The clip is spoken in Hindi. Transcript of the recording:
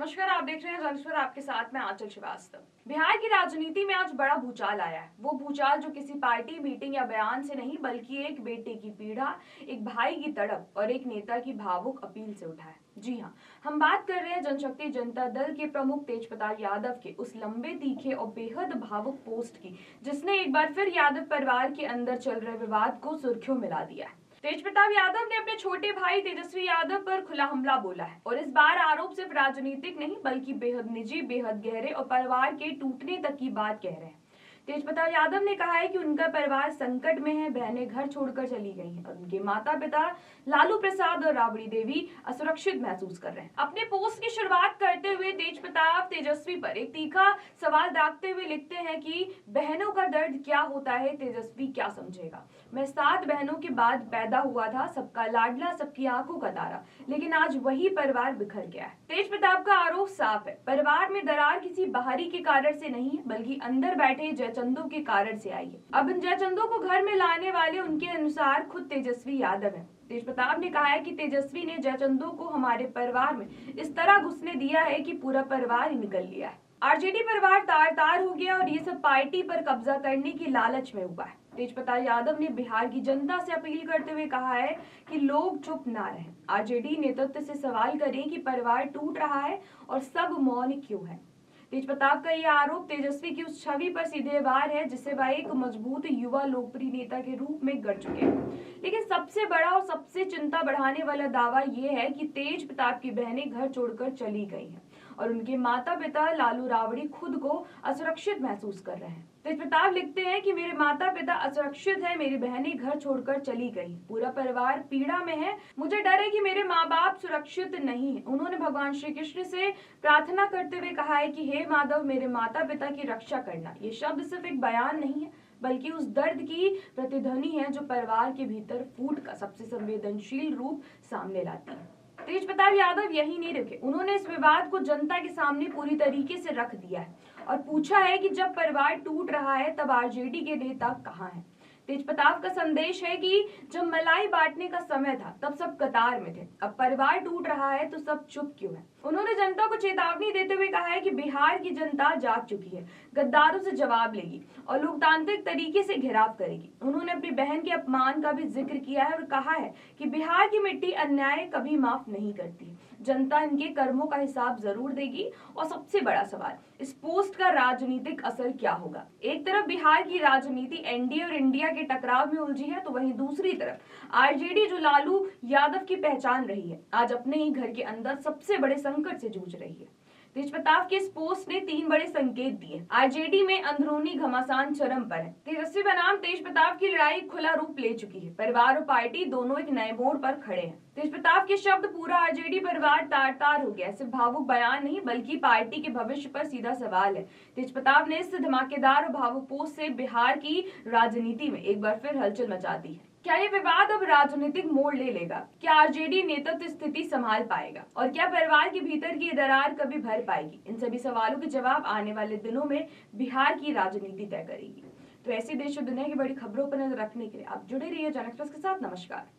नमस्कार, आप देख रहे हैं जनस्वर, आपके साथ मैं आंचल श्रीवास्तव। बिहार की राजनीति में आज बड़ा भूचाल आया है। वो भूचाल जो किसी पार्टी मीटिंग या बयान से नहीं बल्कि एक बेटे की पीड़ा, एक भाई की तड़प और एक नेता की भावुक अपील से उठा है। जी हाँ, हम बात कर रहे हैं जनशक्ति जनता दल के प्रमुख तेजप्रताप यादव के उस लंबे, तीखे और बेहद भावुक पोस्ट की, जिसने एक बार फिर यादव परिवार के अंदर चल रहे विवाद को सुर्खियों में ला दिया है। तेजप्रताप यादव ने अपने छोटे भाई तेजस्वी यादव पर खुला हमला बोला है और इस बार आरोप सिर्फ राजनीतिक नहीं बल्कि बेहद निजी, बेहद गहरे और परिवार के टूटने तक की बात कह रहे हैं। तेजप्रताप यादव ने कहा है कि उनका परिवार संकट में है, बहनें घर छोड़कर चली गई हैं और उनके माता पिता लालू प्रसाद और राबड़ी देवी असुरक्षित महसूस कर रहे हैं। अपने पोस्ट की शुरुआत करते हुए तेजप्रताप तेजस्वी पर एक तीखा सवाल दागते हुए लिखते हैं कि बहनों का दर्द क्या होता है, तेजस्वी क्या समझेगा। मैं 7 बहनों के बाद पैदा हुआ था, सबका लाडला, सबकी आंखों का तारा, लेकिन आज वही परिवार बिखर गया है। तेजप्रताप का आरोप साफ है, परिवार में दरार किसी बाहरी के कारण से नहीं बल्कि अंदर बैठे जयचंदों के कारण से आई है। अब इन जयचंदों को घर में लाने वाले उनके अनुसार खुद तेजस्वी यादव हैं। तेजप्रताप ने कहा है कि तेजस्वी ने जयचंदों को हमारे परिवार में इस तरह घुसने दिया है कि पूरा परिवार ही निकल लिया है। आरजेडी परिवार तार तार हो गया और ये सब पार्टी पर कब्जा करने की लालच में हुआ है। तेजप्रताप यादव ने बिहार की जनता से अपील करते हुए कहा है कि लोग चुप ना रहें, आरजेडी नेतृत्व से सवाल करें कि परिवार टूट रहा है और सब मौन क्यों है। तेजप्रताप का यह आरोप तेजस्वी की उस छवि पर सीधे वार है जिसे वह एक मजबूत युवा लोकप्रिय नेता के रूप में गढ़ चुके हैं। लेकिन सबसे बड़ा और सबसे चिंता बढ़ाने वाला दावा यह है कि तेजप्रताप की बहनें घर छोड़कर चली गई हैं और उनके माता पिता लालू राबड़ी खुद को असुरक्षित महसूस कर रहे हैं। तेजप्रताप लिखते हैं कि मेरे माता पिता असुरक्षित है, मेरी बहनें घर छोड़कर चली गई, पूरा परिवार पीड़ा में है, मुझे डर है कि मेरे माँ बाप सुरक्षित नहीं है। उन्होंने भगवान श्री कृष्ण से प्रार्थना करते हुए कहा है कि हे माधव, मेरे माता पिता की रक्षा करना। ये शब्द सिर्फ एक बयान नहीं है बल्कि उस दर्द की प्रतिध्वनि है जो परिवार के भीतर फूट का सबसे संवेदनशील रूप सामने लाती है। तेजप्रताप यादव यही नहीं रुके, उन्होंने इस विवाद को जनता के सामने पूरी तरीके से रख दिया है और पूछा है कि जब परिवार टूट रहा है तब आरजेडी के नेता कहाँ हैं। तेजप्रताप का संदेश है कि जब मलाई बांटने का समय था तब सब कतार में थे, अब परिवार टूट रहा है तो सब चुप क्यों है। उन्होंने जनता को चेतावनी देते हुए कहा है कि बिहार की जनता जाग चुकी है, गद्दारों से जवाब लेगी और लोकतांत्रिक तरीके से घेराव करेगी। उन्होंने अपनी बहन के अपमान का भी जिक्र किया है और कहा है कि बिहार की मिट्टी अन्याय कभी माफ नहीं करती, जनता इनके कर्मों का हिसाब जरूर देगी। और सबसे बड़ा सवाल, इस पोस्ट का राजनीतिक असर क्या होगा। एक तरफ बिहार की राजनीति एनडीए और इंडिया के टकराव में उलझी है तो वहीं दूसरी तरफ आरजेडी जो लालू यादव की पहचान रही है, आज अपने ही घर के अंदर सबसे बड़े संकट से जूझ रही है। तेजप्रताप के इस पोस्ट ने 3 बड़े संकेत दिए। आरजेडी में अंदरूनी घमासान चरम पर है। तेजस्वी बनाम तेजप्रताप की लड़ाई खुला रूप ले चुकी है। परिवार और पार्टी दोनों एक नए मोड़ पर खड़े हैं। तेजप्रताप के शब्द पूरा आरजेडी परिवार तार तार हो गया, सिर्फ भावुक बयान नहीं बल्कि पार्टी के भविष्य पर सीधा सवाल है। तेजप्रताप ने इस धमाकेदार और भावुक पोस्ट से बिहार की राजनीति में एक बार फिर हलचल मचा दी है। क्या ये विवाद अब राजनीतिक मोड़ ले लेगा? क्या आरजेडी नेतृत्व स्थिति संभाल पाएगा और क्या परिवार के भीतर की दरार कभी भर पाएगी? इन सभी सवालों के जवाब आने वाले दिनों में बिहार की राजनीति तय करेगी। तो ऐसी देश और दुनिया की बड़ी खबरों पर नजर रखने के लिए आप जुड़े रहिए जन एक्सप्रेस के साथ। नमस्कार।